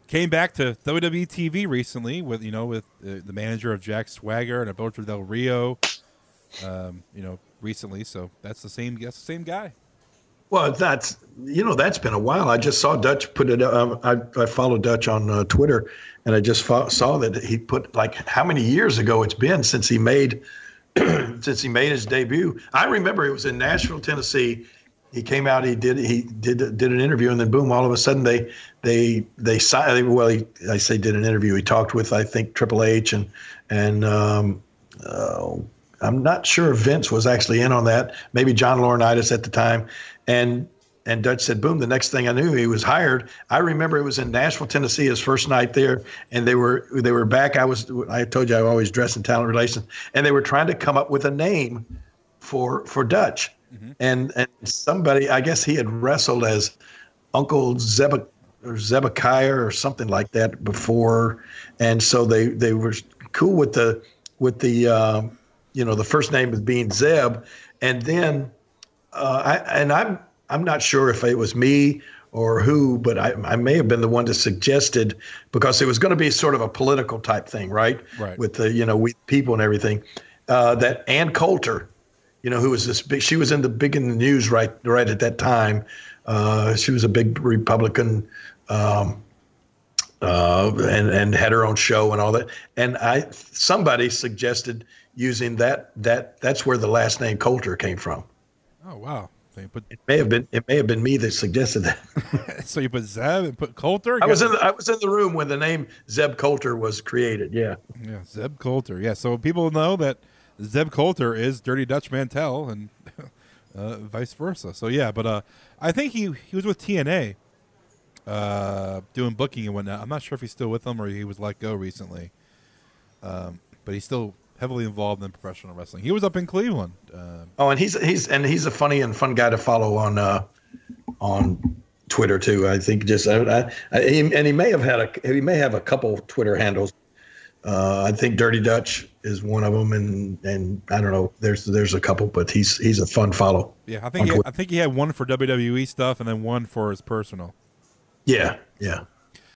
came back to WWE TV recently with the manager of Jack Swagger and Alberto Del Rio, recently. So that's the same guy. Well, that's been a while. I just saw Dutch put it. I follow Dutch on Twitter, and I just saw that he put like how many years ago it's been since he made his debut. I remember it was in Nashville, Tennessee. He came out. He did an interview, and then boom! All of a sudden, they signed. Well, I say did an interview. He talked with I think Triple H and I'm not sure if Vince was actually in on that. Maybe John Laurinaitis at the time. And Dutch said, boom, the next thing I knew, he was hired. I remember it was in Nashville, Tennessee, his first night there. And they were back. I told you I always dress in talent relations. And they were trying to come up with a name for Dutch. Mm-hmm. And somebody, I guess he had wrestled as Uncle Zebekiah or something like that before. And so they were cool with the the first name as being Zeb. And then I'm not sure if it was me or who, but I may have been the one that suggested, because it was going to be sort of a political type thing, right? With the, we people and everything, that Ann Coulter, who was this big, she was in the news right at that time. She was a big Republican, and had her own show and all that. And somebody suggested using that's where the last name Coulter came from. Oh, wow. So it may have been me that suggested that. So you put Zeb and put Colter? I was in the room when the name Zeb Colter was created. Yeah. Yeah. Zeb Colter. Yeah. So people know that Zeb Colter is Dirty Dutch Mantell and vice versa. So yeah, but I think he was with TNA doing booking and whatnot. I'm not sure if he's still with them or he was let go recently. But he's still heavily involved in professional wrestling. He was up in Cleveland. And he's a funny and fun guy to follow on Twitter too. I think he may have a couple of Twitter handles. I think Dirty Dutch is one of them, and I don't know. There's a couple, but he's a fun follow. Yeah, I think he had one for WWE stuff and then one for his personal. Yeah.